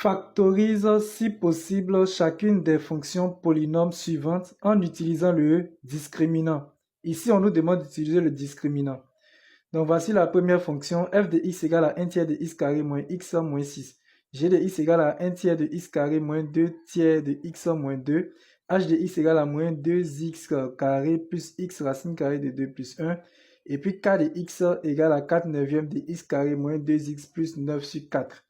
Factorise si possible chacune des fonctions polynômes suivantes en utilisant le discriminant. Ici, on nous demande d'utiliser le discriminant. Donc, voici la première fonction, f de x égale à 1 tiers de x carré moins x moins 6. G de x égale à 1 tiers de x carré moins 2 tiers de x moins 2. H de x égale à moins 2x carré plus x racine carrée de 2 plus 1. Et puis k de x égale à 4 neuvièmes de x carré moins 2x plus 9 sur 4.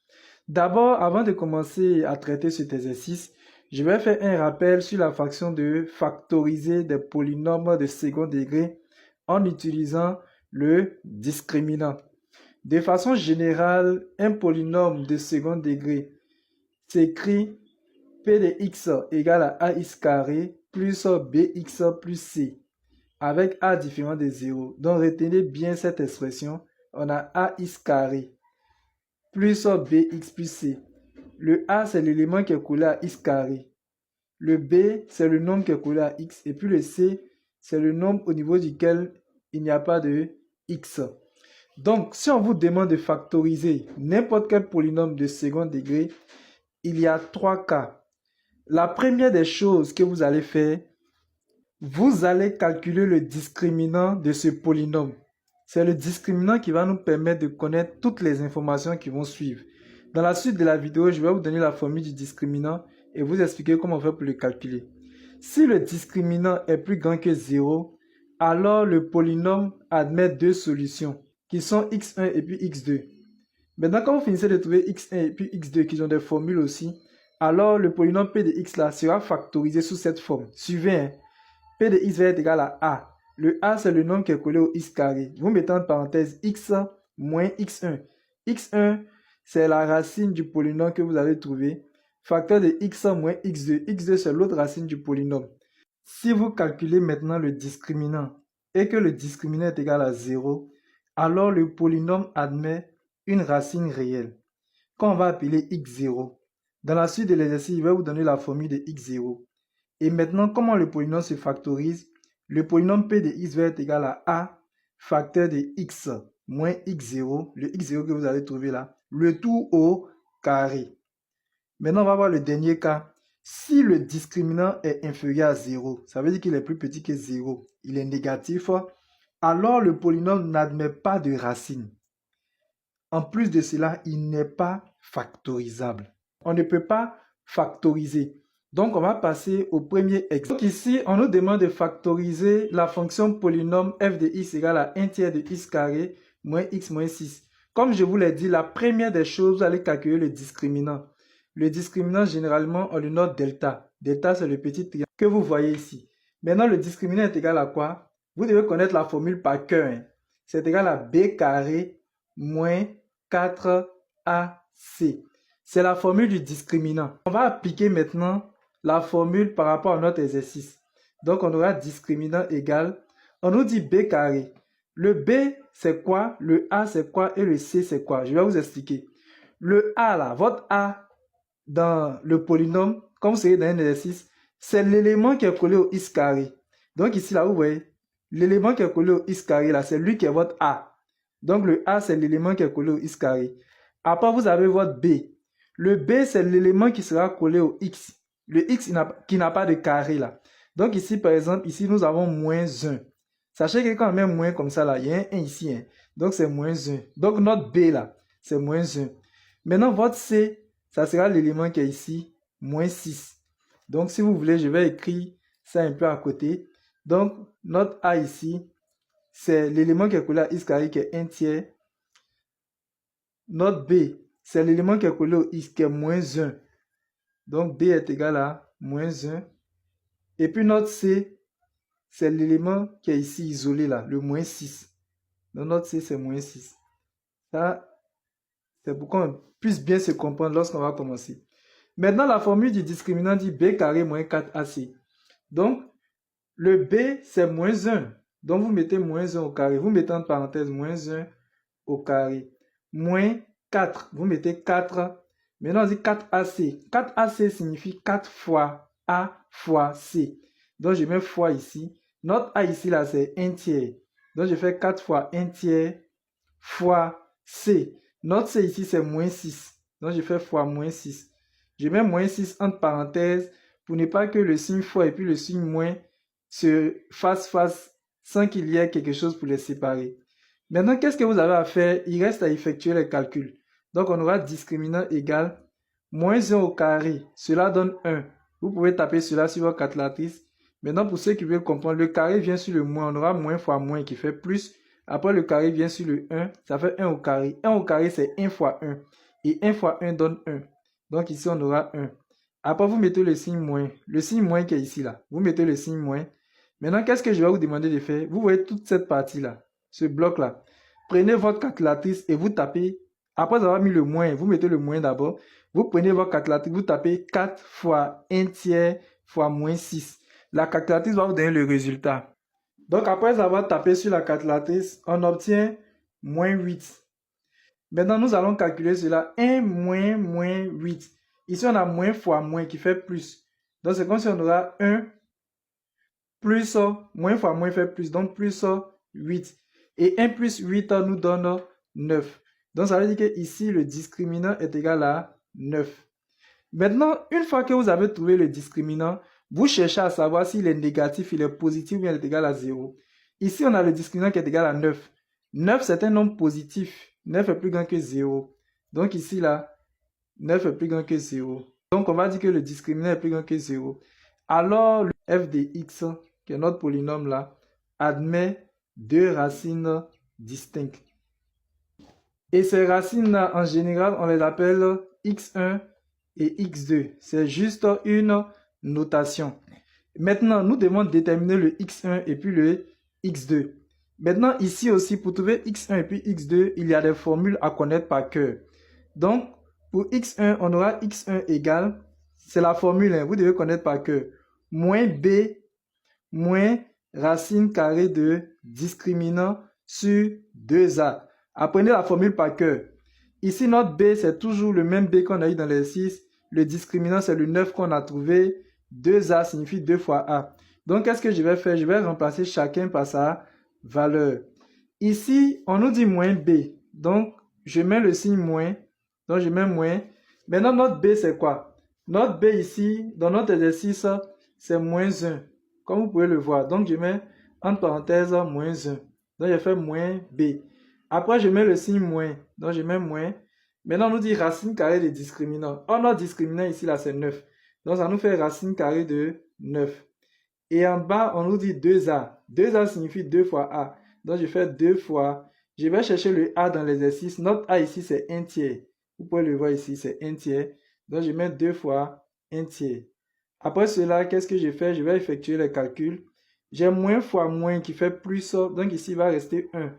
D'abord, avant de commencer à traiter cet exercice, je vais faire un rappel sur la fonction de factoriser des polynômes de second degré en utilisant le discriminant. De façon générale, un polynôme de second degré s'écrit p de x égale à ax carré plus bx plus c, avec a différent de 0. Donc retenez bien cette expression, on a ax carré plus bx plus c. Le a, c'est l'élément qui est collé à x carré. Le b, c'est le nombre qui est collé à x. Et puis le c, c'est le nombre au niveau duquel il n'y a pas de x. Donc, si on vous demande de factoriser n'importe quel polynôme de second degré, il y a 3 cas. La première des choses que vous allez faire, vous allez calculer le discriminant de ce polynôme. C'est le discriminant qui va nous permettre de connaître toutes les informations qui vont suivre. Dans la suite de la vidéo, je vais vous donner la formule du discriminant et vous expliquer comment on fait pour le calculer. Si le discriminant est plus grand que 0, alors le polynôme admet deux solutions qui sont x1 et puis x2. Maintenant, quand vous finissez de trouver x1 et puis x2 qui ont des formules aussi, alors le polynôme p de x là sera factorisé sous cette forme. Suivez, hein? P de x va être égal à a. Le a, c'est le nombre qui est collé au x carré. Vous mettez en parenthèse x moins x1. x1, c'est la racine du polynôme que vous allez trouver. Facteur de x moins x2. x2, c'est l'autre racine du polynôme. Si vous calculez maintenant le discriminant et que le discriminant est égal à 0, alors le polynôme admet une racine réelle qu'on va appeler x0. Dans la suite de l'exercice, je vais vous donner la formule de x0. Et maintenant, comment le polynôme se factorise? Le polynôme p de x va être égal à a facteur de x moins x0, le x0 que vous allez trouver là, le tout au carré. Maintenant, on va voir le dernier cas. Si le discriminant est inférieur à 0, ça veut dire qu'il est plus petit que 0, il est négatif, alors le polynôme n'admet pas de racine. En plus de cela, il n'est pas factorisable. On ne peut pas factoriser. Donc, on va passer au premier exemple. Donc ici, on nous demande de factoriser la fonction polynôme f de x égale à 1 tiers de x carré moins x moins 6. Comme je vous l'ai dit, la première des choses, vous allez calculer le discriminant. Le discriminant, généralement, on le note delta. Delta, c'est le petit triangle que vous voyez ici. Maintenant, le discriminant est égal à quoi? Vous devez connaître la formule par cœur. Hein. C'est égal à b carré moins 4ac. C'est la formule du discriminant. On va appliquer maintenant la formule par rapport à notre exercice. Donc, on aura discriminant égal. On nous dit b carré. Le b, c'est quoi? Le a, c'est quoi? Et le c, c'est quoi? Je vais vous expliquer. Le a, là, votre a dans le polynôme, comme c'est dans un exercice, c'est l'élément qui est collé au x carré. Donc, ici, là, vous voyez, l'élément qui est collé au x carré, là, c'est lui qui est votre a. Donc, le a, c'est l'élément qui est collé au x carré. Après, vous avez votre b. Le b, c'est l'élément qui sera collé au x. Le x qui n'a pas de carré là. Donc ici, par exemple, ici, nous avons moins 1. Sachez que quand on met moins comme ça là, il y a un 1 ici. Hein. Donc c'est moins 1. Donc notre b là, c'est moins 1. Maintenant, votre c, ça sera l'élément qui est ici, moins 6. Donc si vous voulez, je vais écrire ça un peu à côté. Donc notre a ici, c'est l'élément qui est collé à x carré qui est 1 tiers. Notre b, c'est l'élément qui est collé au x qui est moins 1. Donc, b est égal à moins 1. Et puis, notre c, c'est l'élément qui est ici isolé là, le moins 6. Donc, notre c, c'est moins 6. Ça, c'est pour qu'on puisse bien se comprendre lorsqu'on va commencer. Maintenant, la formule du discriminant dit b carré moins 4ac. Donc, le b, c'est moins 1. Donc, vous mettez moins 1 au carré. Vous mettez en parenthèse moins 1 au carré. Moins 4. Vous mettez 4. Maintenant, on dit 4ac. 4ac signifie 4 fois a fois c. Donc, je mets fois ici. Notre a ici, là, c'est 1 tiers. Donc, je fais 4 fois 1 tiers fois c. Notre c ici, c'est moins 6. Donc, je fais fois moins 6. Je mets moins 6 entre parenthèses pour ne pas que le signe fois et puis le signe moins se fassent face sans qu'il y ait quelque chose pour les séparer. Maintenant, qu'est-ce que vous avez à faire? Il reste à effectuer les calculs. Donc, on aura discriminant égal moins 1 au carré. Cela donne 1. Vous pouvez taper cela sur votre calculatrice. Maintenant, pour ceux qui veulent comprendre, le carré vient sur le moins. On aura moins fois moins qui fait plus. Après, le carré vient sur le 1. Ça fait 1 au carré. 1 au carré, c'est 1 fois 1. Et 1 fois 1 donne 1. Donc, ici, on aura 1. Après, vous mettez le signe moins. Le signe moins qui est ici, là. Vous mettez le signe moins. Maintenant, qu'est-ce que je vais vous demander de faire? Vous voyez toute cette partie-là, ce bloc-là. Prenez votre calculatrice et vous tapez. Après avoir mis le moins, vous mettez le moins d'abord. Vous prenez votre calculatrice, vous tapez 4 fois 1 tiers fois moins 6. La calculatrice va vous donner le résultat. Donc, après avoir tapé sur la calculatrice, on obtient moins 8. Maintenant, nous allons calculer cela. 1 moins moins 8. Ici, on a moins fois moins qui fait plus. Donc, c'est comme si on aura 1 plus moins fois moins fait plus. Donc, plus 8. Et 1 plus 8 nous donne 9. Donc, ça veut dire que ici, le discriminant est égal à 9. Maintenant, une fois que vous avez trouvé le discriminant, vous cherchez à savoir s'il est négatif, il est positif ou bien il est égal à 0. Ici, on a le discriminant qui est égal à 9. 9, c'est un nombre positif. 9 est plus grand que 0. Donc ici, là, 9 est plus grand que 0. Donc, on va dire que le discriminant est plus grand que 0. Alors, le f de x, qui est notre polynôme là, admet deux racines distinctes. Et ces racines-là, en général, on les appelle x1 et x2. C'est juste une notation. Maintenant, nous devons déterminer le x1 et puis le x2. Maintenant, ici aussi, pour trouver x1 et puis x2, il y a des formules à connaître par cœur. Donc, pour x1, on aura x1 égale, c'est la formule, vous devez connaître par cœur, moins b moins racine carrée de discriminant sur 2a. Apprenez la formule par cœur. Ici, notre b, c'est toujours le même b qu'on a eu dans l'exercice. Le discriminant, c'est le 9 qu'on a trouvé. 2a signifie 2 fois a. Donc, qu'est-ce que je vais faire? Je vais remplacer chacun par sa valeur. Ici, on nous dit moins b. Donc, je mets le signe moins. Donc, je mets moins. Maintenant, notre b, c'est quoi? Notre b ici, dans notre exercice, c'est moins 1. Comme vous pouvez le voir. Donc, je mets entre parenthèses moins 1. Donc, je fais moins b. Après, je mets le signe moins. Donc, je mets moins. Maintenant, on nous dit racine carrée de discriminant. Or, notre discriminant ici, là, c'est 9. Donc, ça nous fait racine carrée de 9. Et en bas, on nous dit 2a. 2a signifie 2 fois a. Donc, je fais 2 fois. Je vais chercher le a dans l'exercice. Notre a ici, c'est 1 tiers. Vous pouvez le voir ici, c'est 1 tiers. Donc, je mets 2 fois 1 tiers. Après cela, qu'est-ce que je fais? Je vais effectuer les calculs. J'ai moins fois moins qui fait plus. Donc, ici, il va rester 1.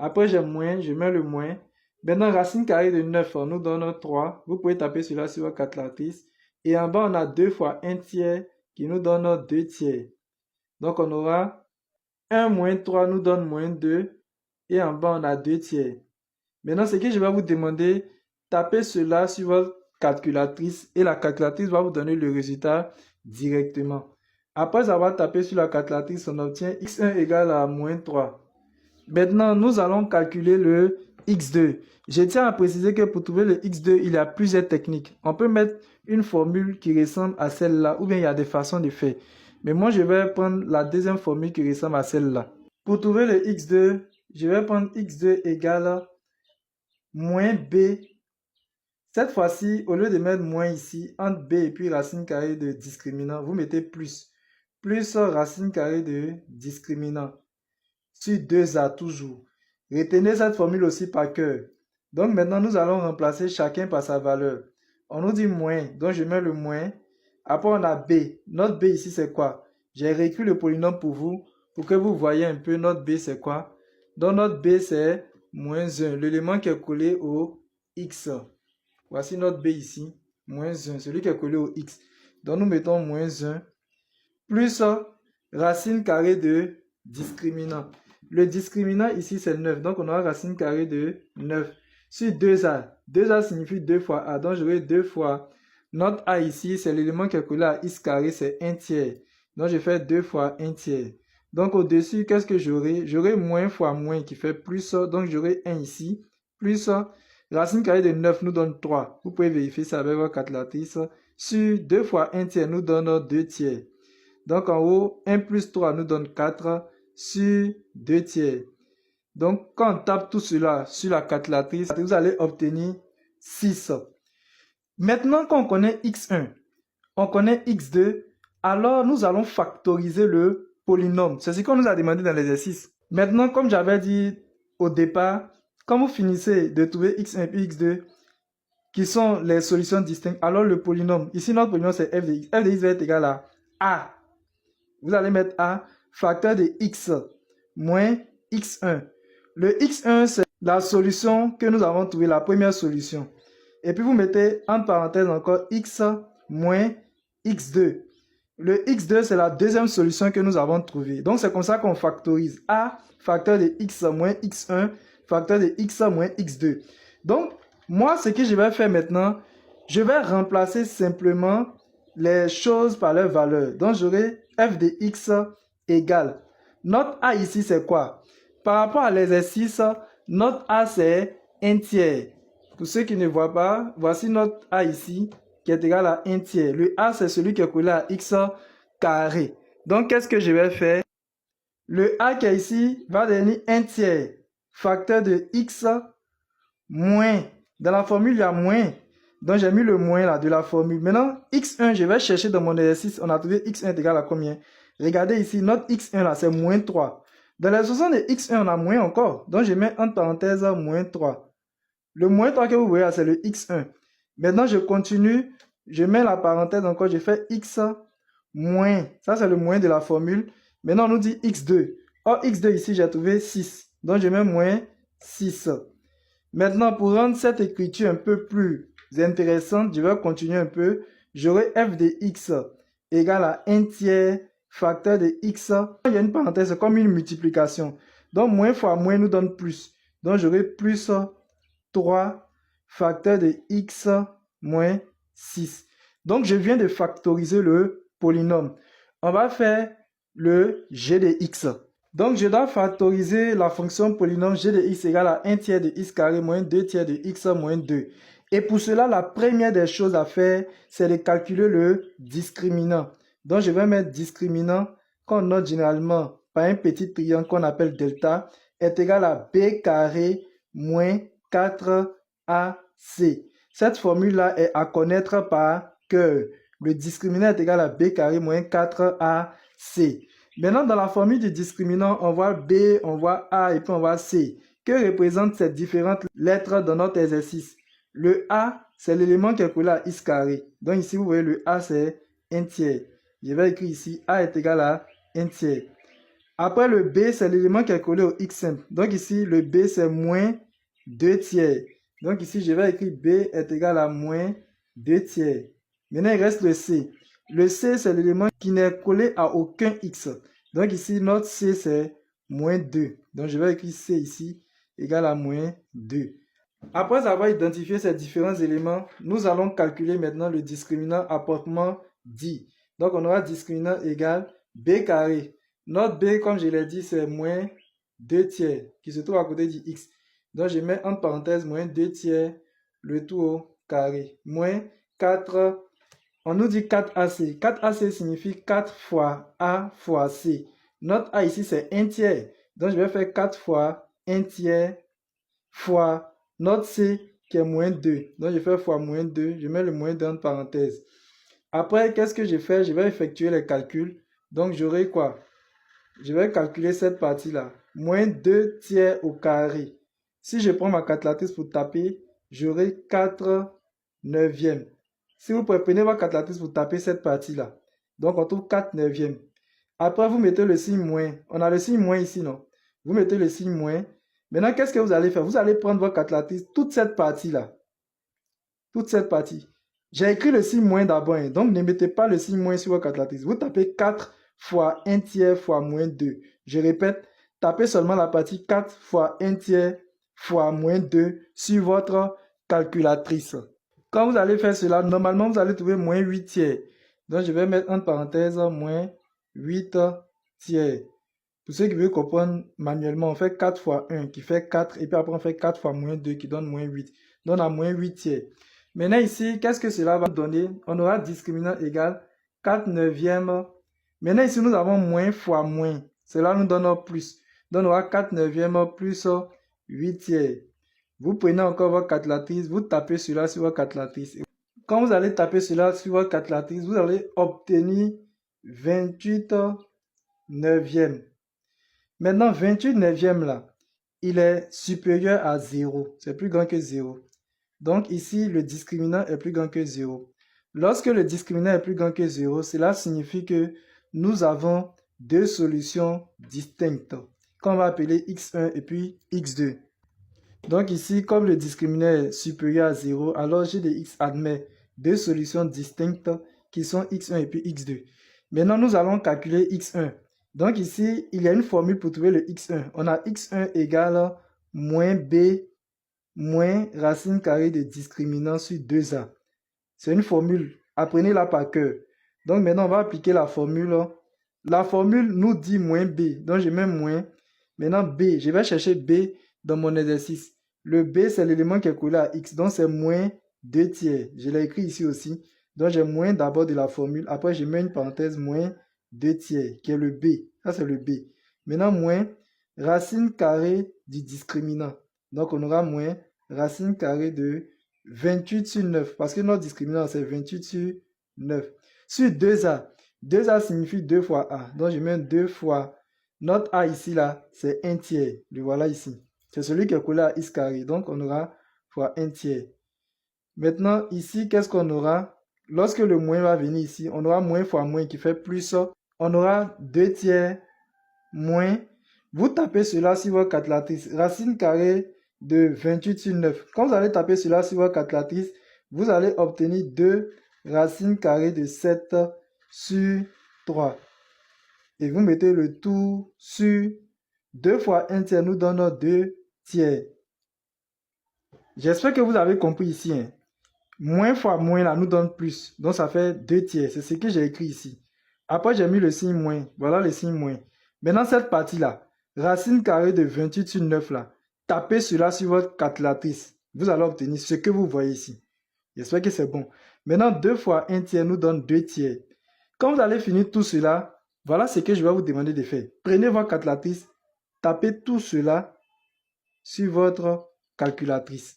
Après, j'ai moins, je mets le moins. Maintenant, racine carrée de 9 nous donne 3. Vous pouvez taper cela sur votre calculatrice. Et en bas, on a 2 fois 1 tiers qui nous donne 2 tiers. Donc, on aura 1 moins 3 nous donne moins 2. Et en bas, on a 2 tiers. Maintenant, ce que je vais vous demander, tapez cela sur votre calculatrice et la calculatrice va vous donner le résultat directement. Après avoir tapé sur la calculatrice, on obtient x1 égale à moins 3. Maintenant, nous allons calculer le x2. Je tiens à préciser que pour trouver le x2, il y a plusieurs techniques. On peut mettre une formule qui ressemble à celle-là ou bien il y a des façons de faire. Mais moi, je vais prendre la deuxième formule qui ressemble à celle-là. Pour trouver le x2, je vais prendre x2 égale moins b. Cette fois-ci, au lieu de mettre moins ici, entre b et puis racine carrée de discriminant, vous mettez plus. Plus racine carrée de discriminant. Sur 2a toujours. Retenez cette formule aussi par cœur. Donc maintenant, nous allons remplacer chacun par sa valeur. On nous dit moins, donc je mets le moins. Après, on a b. Notre b ici, c'est quoi? J'ai réécrit le polynôme pour vous, pour que vous voyez un peu notre b, c'est quoi? Donc notre b, c'est moins 1, l'élément qui est collé au x. Voici notre b ici, moins 1, celui qui est collé au x. Donc nous mettons moins 1, plus racine carrée de discriminant. Le discriminant ici, c'est 9. Donc, on aura racine carrée de 9. Sur 2a. 2a signifie 2 fois a. Donc, j'aurai 2 fois. Notre a ici, c'est l'élément qui est collé à x carré, c'est 1 tiers. Donc, je fais 2 fois 1 tiers. Donc, au-dessus, qu'est-ce que j'aurai? J'aurai moins fois moins qui fait plus. Donc, j'aurai 1 ici. Plus Racine carrée de 9 nous donne 3. Vous pouvez vérifier ça avec votre calculatrice. Sur 2 fois 1 tiers nous donne 2 tiers. Donc en haut, 1 plus 3 nous donne 4 sur 2 tiers. Donc quand on tape tout cela sur la calculatrice, vous allez obtenir 6. Maintenant qu'on connaît x1, on connaît x2, alors nous allons factoriser le polynôme. C'est ce qu'on nous a demandé dans l'exercice. Maintenant, comme j'avais dit au départ, quand vous finissez de trouver x1 et x2, qui sont les solutions distinctes, alors le polynôme, ici notre polynôme c'est f de x. F de x va être égal à a. Vous allez mettre a, facteur de x moins x1. Le x1 c'est la solution que nous avons trouvée, la première solution. Et puis vous mettez entre parenthèses encore x moins x2. Le x2 c'est la deuxième solution que nous avons trouvée. Donc c'est comme ça qu'on factorise a, facteur de x moins x1, facteur de x moins x2. Donc moi ce que je vais faire maintenant, je vais remplacer simplement les choses par leur valeur. Donc j'aurai f de x égale. Notre a ici c'est quoi? Par rapport à l'exercice, notre a c'est 1 tiers. Pour ceux qui ne voient pas, voici notre a ici qui est égal à 1 tiers. Le a c'est celui qui est collé à x carré. Donc qu'est-ce que je vais faire? Le a qui est ici va devenir 1 tiers. Facteur de x moins. Dans la formule il y a moins. Donc j'ai mis le moins là de la formule. Maintenant x1 je vais chercher dans mon exercice. On a trouvé x1 est égal à combien? Regardez ici notre x1 là c'est moins 3. Dans l'expression de x1 on a moins encore. Donc je mets entre parenthèses moins 3. Le moins 3 que vous voyez là, c'est le x1. Maintenant, je continue. Je mets la parenthèse encore. Je fais x moins. Ça, c'est le moins de la formule. Maintenant, on nous dit x2. Or, x2 ici, j'ai trouvé 6. Donc, je mets moins 6. Maintenant, pour rendre cette écriture un peu plus intéressante, je vais continuer un peu. J'aurai f de x égale à 1 tiers facteur de x. Il y a une parenthèse comme une multiplication. Donc, moins fois moins nous donne plus. Donc, j'aurai plus 3 facteur de x moins 6. Donc, je viens de factoriser le polynôme. On va faire le g de x. Donc, je dois factoriser la fonction polynôme g de x égale à 1 tiers de x carré moins 2 tiers de x moins 2. Et pour cela, la première des choses à faire, c'est de calculer le discriminant. Donc, je vais mettre discriminant qu'on note généralement par un petit triangle qu'on appelle delta est égal à b carré moins 4ac. Cette formule-là est à connaître par cœur. Le discriminant est égal à b carré moins 4ac. Maintenant, dans la formule du discriminant, on voit b, on voit a et puis on voit c. Que représentent ces différentes lettres dans notre exercice? Le a, c'est l'élément qui est collé à x carré. Donc ici, vous voyez, le a, c'est 1 tiers. Je vais écrire ici, a est égal à 1 tiers. Après, le b, c'est l'élément qui est collé au x simple. Donc ici, le b, c'est moins 2 tiers. Donc ici, je vais écrire b est égal à moins 2 tiers. Maintenant, il reste le c. Le c, c'est l'élément qui n'est collé à aucun x. Donc ici, notre c, c'est moins 2. Donc je vais écrire c ici, égal à moins 2. Après avoir identifié ces différents éléments, nous allons calculer maintenant le discriminant à proprement dit. Donc on aura discriminant égal b carré. Notre b, comme je l'ai dit, c'est moins 2 tiers qui se trouve à côté du x. Donc je mets entre parenthèses moins 2 tiers le tout au carré. Moins 4, on nous dit 4ac. 4ac signifie 4 fois a fois c. Notre a ici c'est 1 tiers. Donc je vais faire 4 fois 1 tiers fois notre c qui est moins 2. Donc je fais fois moins 2. Je mets le moins 2 entre parenthèses. Après, qu'est-ce que je fais? Je vais effectuer les calculs. Donc j'aurai quoi? Je vais calculer cette partie-là. Moins 2 tiers au carré. Si je prends ma calculatrice pour taper, j'aurai 4 neuvièmes. Si vous prenez votre calculatrice pour taper cette partie-là, donc on trouve 4 neuvièmes. Après, vous mettez le signe moins. On a le signe moins ici, non? Vous mettez le signe moins. Maintenant, qu'est-ce que vous allez faire? Vous allez prendre votre calculatrice, toute cette partie-là. Toute cette partie. J'ai écrit le signe moins d'abord, hein, donc ne mettez pas le signe moins sur votre calculatrice. Vous tapez 4 fois 1 tiers fois moins 2. Je répète, tapez seulement la partie 4 fois 1 tiers fois moins 2 sur votre calculatrice. Quand vous allez faire cela, normalement, vous allez trouver moins 8 tiers. Donc, je vais mettre entre parenthèses moins 8 tiers. Pour ceux qui veulent comprendre manuellement, on fait 4 fois 1 qui fait 4 et puis après on fait 4 fois moins 2 qui donne moins 8. Donc on a moins 8 tiers. Maintenant ici, qu'est-ce que cela va donner? On aura discriminant égal 4 neuvièmes. Maintenant ici, nous avons moins fois moins. Cela nous donne plus. Donc on aura 4 neuvièmes plus 8 tiers. Vous prenez encore votre calculatrice, vous tapez cela sur votre calculatrice. Quand vous allez taper cela sur votre calculatrice, vous allez obtenir 28 neuvièmes. Maintenant, 28 neuvièmes là, il est supérieur à 0. C'est plus grand que 0. Donc ici, le discriminant est plus grand que 0. Lorsque le discriminant est plus grand que 0, cela signifie que nous avons deux solutions distinctes, qu'on va appeler x1 et puis x2. Donc ici, comme le discriminant est supérieur à 0, alors j'ai des x admet deux solutions distinctes qui sont x1 et puis x2. Maintenant, nous allons calculer x1. Donc ici, il y a une formule pour trouver le x1. On a x1 égale moins b moins racine carrée de discriminant sur 2a. C'est une formule. Apprenez-la par cœur. Donc maintenant, on va appliquer la formule. La formule nous dit moins b. Donc je mets moins. Maintenant b, je vais chercher b dans mon exercice. Le b, c'est l'élément qui est collé à x. Donc c'est moins 2 tiers. Je l'ai écrit ici aussi. Donc j'ai moins d'abord de la formule. Après, je mets une parenthèse moins 2 tiers, qui est le b. Ça, c'est le b. Maintenant, moins racine carrée du discriminant. Donc on aura moins racine carrée de 28 sur 9. Parce que notre discriminant, c'est 28 sur 9. Sur 2a. 2a signifie 2 fois a. Donc je mets 2 fois. Notre a ici, là, c'est 1 tiers. Le voilà ici. C'est celui qui est collé à x carré. Donc on aura fois 1 tiers. Maintenant, ici, qu'est-ce qu'on aura? Lorsque le moins va venir ici, on aura moins fois moins qui fait plus. On aura 2 tiers moins. Vous tapez cela sur votre calculatrice. Racine carrée de 28 sur 9. Quand vous allez taper cela sur votre calculatrice, vous allez obtenir 2 racines carrées de 7 sur 3. Et vous mettez le tout sur 2 fois 1 tiers nous donne 2 tiers. J'espère que vous avez compris ici. Moins fois moins là nous donne plus. Donc ça fait 2 tiers. C'est ce que j'ai écrit ici. Après j'ai mis le signe moins. Voilà le signe moins. Maintenant cette partie là. Racine carrée de 28 sur 9 là. Tapez cela sur votre calculatrice. Vous allez obtenir ce que vous voyez ici. J'espère que c'est bon. Maintenant 2 fois 1 tiers nous donne 2 tiers. Quand vous allez finir tout cela, voilà ce que je vais vous demander de faire. Prenez votre calculatrice. Tapez tout cela sur votre calculatrice.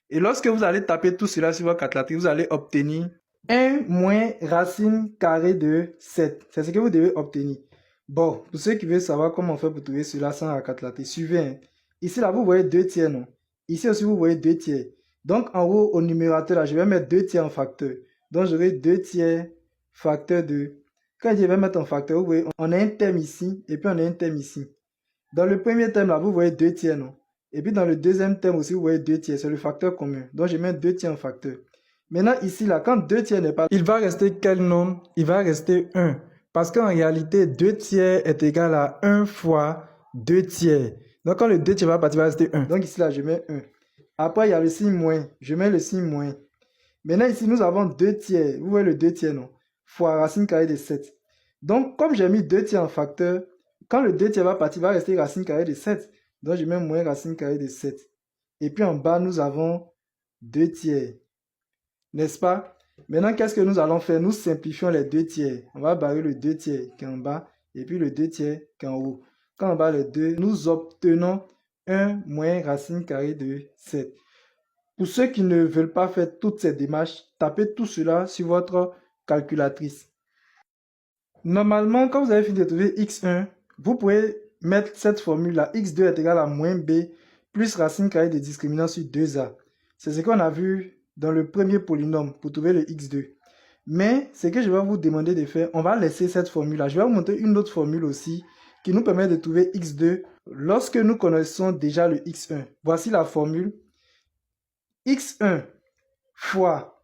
Et lorsque vous allez taper tout cela sur votre calculatrice, vous allez obtenir 1 moins racine carrée de 7. C'est ce que vous devez obtenir. Bon, pour ceux qui veulent savoir comment on fait pour trouver cela sans la calculatrice, suivez. Ici, là, vous voyez 2 tiers, non? Ici aussi, vous voyez 2 tiers. Donc, en haut, au numérateur, là, je vais mettre 2 tiers en facteur. Donc, j'aurai 2 tiers facteur de... Quand je vais mettre en facteur, vous voyez, on a un terme ici, et puis on a un terme ici. Dans le premier terme, là, vous voyez 2 tiers, non? Et puis dans le deuxième terme aussi, vous voyez 2 tiers, c'est le facteur commun. Donc je mets 2 tiers en facteur. Maintenant ici, là, quand 2 tiers n'est pas là, il va rester quel nombre? Il va rester 1. Parce qu'en réalité, 2 tiers est égal à 1 fois 2 tiers. Donc quand le 2 tiers va partir, il va rester 1. Donc ici, là, je mets 1. Après, il y a le signe moins. Je mets le signe moins. Maintenant ici, nous avons 2 tiers. Vous voyez le 2 tiers, non? Fois racine carrée de 7. Donc comme j'ai mis 2 tiers en facteur, quand le 2 tiers va partir, il va rester racine carrée de 7. Donc, je mets moins racine carrée de 7. Et puis en bas, nous avons 2 tiers. N'est-ce pas? Maintenant, qu'est-ce que nous allons faire? Nous simplifions les 2 tiers. On va barrer le 2 tiers qui est en bas et puis le 2 tiers qui est en haut. Quand on barre les deux, nous obtenons 1 moins racine carrée de 7. Pour ceux qui ne veulent pas faire toutes ces démarches, tapez tout cela sur votre calculatrice. Normalement, quand vous avez fini de trouver x1, vous pouvez mettre cette formule-là, x2 est égal à moins b plus racine carrée de discriminant sur 2a. C'est ce qu'on a vu dans le premier polynôme pour trouver le x2. Mais ce que je vais vous demander de faire, on va laisser cette formule-là. Je vais vous montrer une autre formule aussi qui nous permet de trouver x2 lorsque nous connaissons déjà le x1. Voici la formule. x1 fois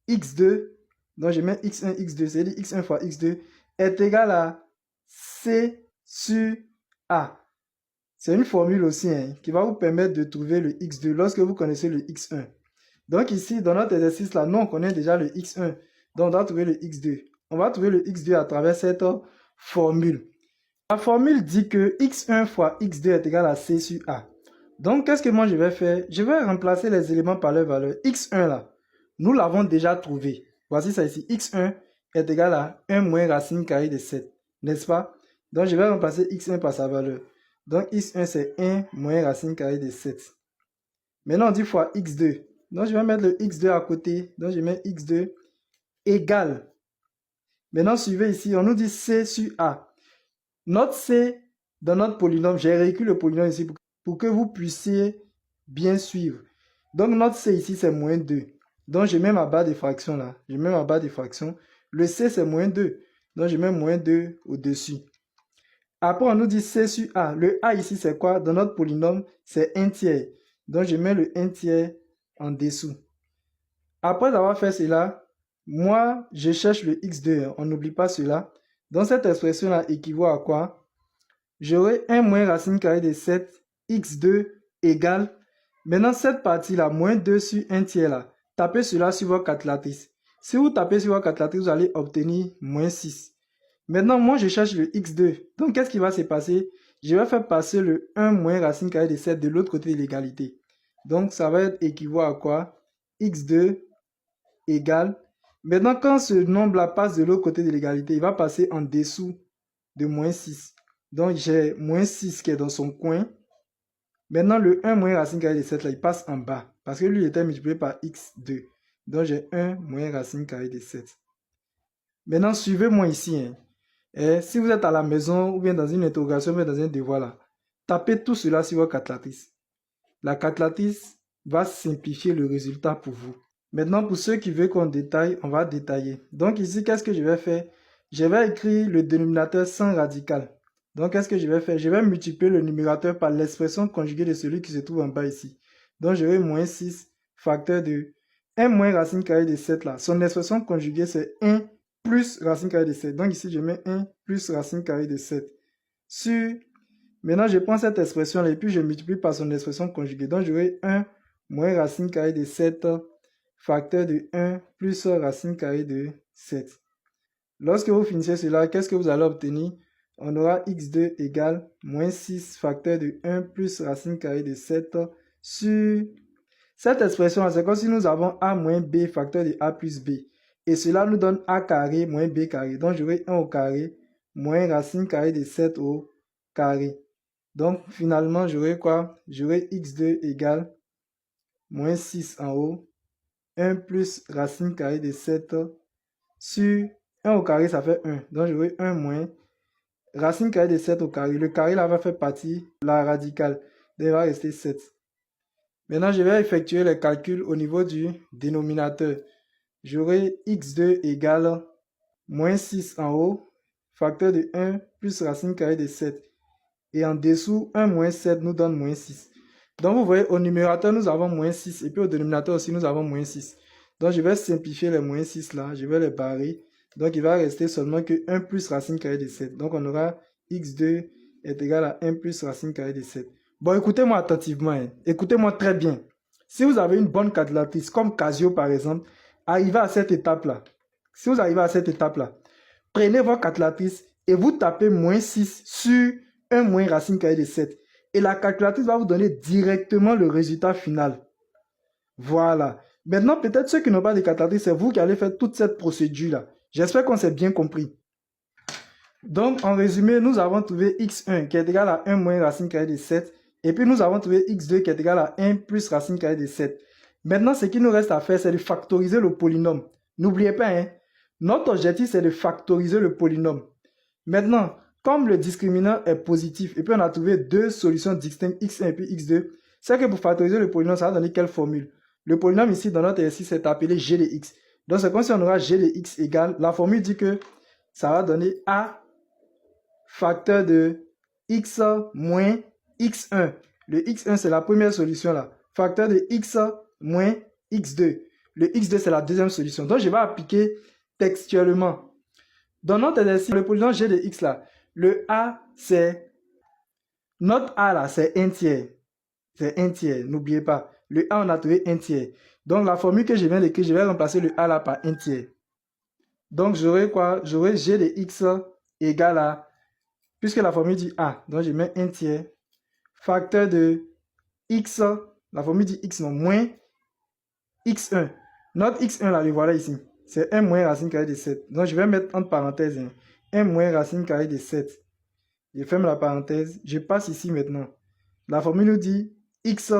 x2, donc je mets x1, x2, c'est-à-dire x1 fois x2 est égal à c sur a. C'est une formule aussi qui va vous permettre de trouver le x2 lorsque vous connaissez le x1. Donc ici, dans notre exercice là, nous on connaît déjà le x1. Donc on doit trouver le x2. On va trouver le x2 à travers cette formule. La formule dit que x1 fois x2 est égal à c sur a. Donc, qu'est-ce que moi je vais faire? Je vais remplacer les éléments par leur valeur. X1 là, nous l'avons déjà trouvé. Voici ça ici. X1 est égal à 1 moins racine carrée de 7. N'est-ce pas? Donc, je vais remplacer X1 par sa valeur. Donc, X1 c'est 1 moins racine carrée de 7. Maintenant, on dit fois X2. Donc, je vais mettre le X2 à côté. Donc, je mets X2 égale. Maintenant, suivez ici. On nous dit C sur A. Notre C dans notre polynôme, j'ai réécrit le polynôme ici pour que vous puissiez bien suivre. Donc, notre C ici, c'est moins 2. Donc, je mets ma barre de fraction là. Je mets ma barre de fraction. Le C, c'est moins 2. Donc, je mets moins 2 au-dessus. Après, on nous dit C sur A. Le A ici, c'est quoi? Dans notre polynôme, c'est 1 tiers. Donc, je mets le 1 tiers en dessous. Après avoir fait cela, moi, je cherche le x2. On n'oublie pas cela. Donc, cette expression-là équivaut à quoi? J'aurai 1 moins racine carrée de 7, x2 égale. Maintenant, cette partie-là, moins 2 sur 1 tiers là, tapez cela sur votre calculatrice. Si vous tapez sur votre calculatrice, vous allez obtenir moins 6. Maintenant, moi, je cherche le x2. Donc, qu'est-ce qui va se passer? Je vais faire passer le 1 moins racine carrée de 7 de l'autre côté de l'égalité. Donc, ça va être équivaut à quoi? X2 égale. Maintenant, quand ce nombre-là passe de l'autre côté de l'égalité, il va passer en dessous de moins 6. Donc, j'ai moins 6 qui est dans son coin. Maintenant, le 1 moins racine carrée de 7, là, il passe en bas. Parce que lui, il était multiplié par x2. Donc, j'ai 1 moins racine carrée de 7. Maintenant, suivez-moi ici. Hein. Et si vous êtes à la maison, ou bien dans une interrogation, ou bien dans un devoir, là, tapez tout cela sur votre calculatrice. La calculatrice va simplifier le résultat pour vous. Maintenant, pour ceux qui veulent qu'on détaille, on va détailler. Donc ici, qu'est-ce que je vais faire? Je vais écrire le dénominateur sans radical. Donc, qu'est-ce que je vais faire? Je vais multiplier le numérateur par l'expression conjuguée de celui qui se trouve en bas ici. Donc, j'aurai moins 6 facteur de 1 moins racine carrée de 7 là. Son expression conjuguée, c'est 1 plus racine carrée de 7. Donc, ici, je mets 1 plus racine carrée de 7. Maintenant, je prends cette expression-là et puis je multiplie par son expression conjuguée. Donc, j'aurai 1 moins racine carrée de 7 facteur de 1 plus racine carrée de 7. Lorsque vous finissez cela, qu'est-ce que vous allez obtenir? On aura x2 égale moins 6 facteur de 1 plus racine carrée de 7 sur... Cette expression, c'est comme si nous avons a moins b facteur de a plus b. Et cela nous donne a carré moins b carré. Donc, j'aurai 1 au carré moins racine carrée de 7 au carré. Donc, finalement, j'aurai quoi? J'aurai x2 égale moins 6 en haut, 1 plus racine carrée de 7 sur 1 au carré, ça fait 1. Donc, j'aurai 1 moins racine carrée de 7 au carré. Le carré, là, va faire partie de la radicale. Donc, il va rester 7. Maintenant, je vais effectuer les calculs au niveau du dénominateur. J'aurai x2 égale moins 6 en haut, facteur de 1 plus racine carrée de 7. Et en dessous, 1 moins 7 nous donne moins 6. Donc, vous voyez, au numérateur, nous avons moins 6. Et puis, au dénominateur aussi, nous avons moins 6. Donc, je vais simplifier les moins 6 là. Je vais les barrer. Donc, il va rester seulement que 1 plus racine carrée de 7. Donc, on aura x2 est égal à 1 plus racine carrée de 7. Bon, écoutez-moi attentivement. Hein. Écoutez-moi très bien. Si vous avez une bonne calculatrice, comme Casio par exemple, arrivez à cette étape-là. Si vous arrivez à cette étape-là, prenez votre calculatrice et vous tapez moins 6 sur 1 moins racine carrée de 7. Et la calculatrice va vous donner directement le résultat final. Voilà. Maintenant, peut-être ceux qui n'ont pas de calculatrice, c'est vous qui allez faire toute cette procédure-là. J'espère qu'on s'est bien compris. Donc, en résumé, nous avons trouvé x1 qui est égal à 1 moins racine carrée de 7. Et puis, nous avons trouvé x2 qui est égal à 1 plus racine carrée de 7. Maintenant, ce qu'il nous reste à faire, c'est de factoriser le polynôme. N'oubliez pas, hein, notre objectif, c'est de factoriser le polynôme. Maintenant, comme le discriminant est positif, et puis on a trouvé deux solutions distinctes, x1 et puis x2, c'est que pour factoriser le polynôme, ça va donner quelle formule? Le polynôme ici, dans notre exercice, c'est appelé g de x. Donc, c'est comme si on aura g de x égale, la formule dit que ça va donner a facteur de x moins x1. Le x1, c'est la première solution là. Facteur de x moins x2. Le x2, c'est la deuxième solution. Donc, je vais appliquer textuellement. Dans notre exercice, le polynôme g de x là, le a, c'est... Notre a là, c'est 1 tiers. C'est 1 tiers, n'oubliez pas. Le a, on a trouvé 1 tiers. Donc, la formule que je viens d'écrire, je vais remplacer le a là par 1 tiers. Donc, j'aurai quoi? J'aurai g de x égale à... Puisque la formule dit a, donc je mets 1 tiers. Facteur de x, la formule dit x non, moins x1. Notre x1 là, le voilà ici. C'est 1 moins racine carrée de 7. Donc je vais mettre entre parenthèses 1 moins racine carrée de 7. Je ferme la parenthèse. Je passe ici maintenant. La formule nous dit x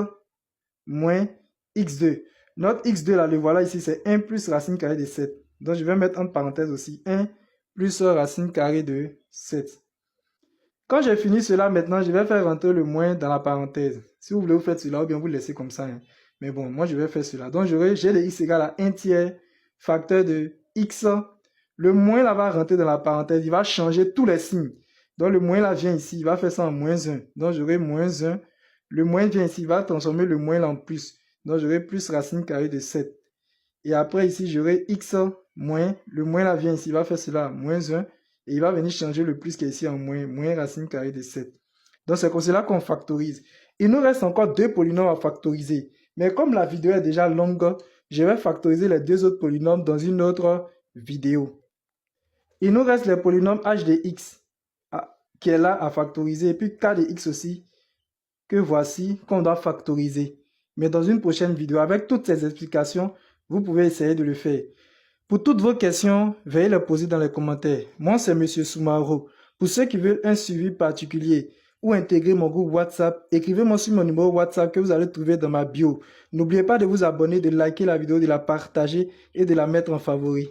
moins x2. Notre x2 là, le voilà ici, c'est 1 plus racine carrée de 7. Donc je vais mettre entre parenthèses aussi 1 plus racine carrée de 7. Quand j'ai fini cela, maintenant, je vais faire rentrer le moins dans la parenthèse. Si vous voulez, vous faites cela ou bien vous le laissez comme ça. Mais bon, moi, je vais faire cela. Donc, j'ai de x égale à 1 tiers facteur de x. Le moins là va rentrer dans la parenthèse. Il va changer tous les signes. Donc, le moins là vient ici. Il va faire ça en moins 1. Donc, j'aurai moins 1. Le moins vient ici. Il va transformer le moins là en plus. Donc, j'aurai plus racine carrée de 7. Et après, ici, j'aurai x moins. Le moins là vient ici. Il va faire cela moins 1. Et il va venir changer le plus qui est ici en moins. Moins racine carrée de 7. Donc, c'est comme cela qu'on factorise. Il nous reste encore deux polynômes à factoriser. Mais comme la vidéo est déjà longue, je vais factoriser les deux autres polynômes dans une autre vidéo. Il nous reste les polynômes h de x qui est là à factoriser. Et puis k de x aussi, que voici, qu'on doit factoriser. Mais dans une prochaine vidéo, avec toutes ces explications, vous pouvez essayer de le faire. Pour toutes vos questions, veuillez les poser dans les commentaires. Moi, c'est M. Soumaro. Pour ceux qui veulent un suivi particulier ou intégrer mon groupe WhatsApp, écrivez-moi sur mon numéro WhatsApp que vous allez trouver dans ma bio. N'oubliez pas de vous abonner, de liker la vidéo, de la partager et de la mettre en favori.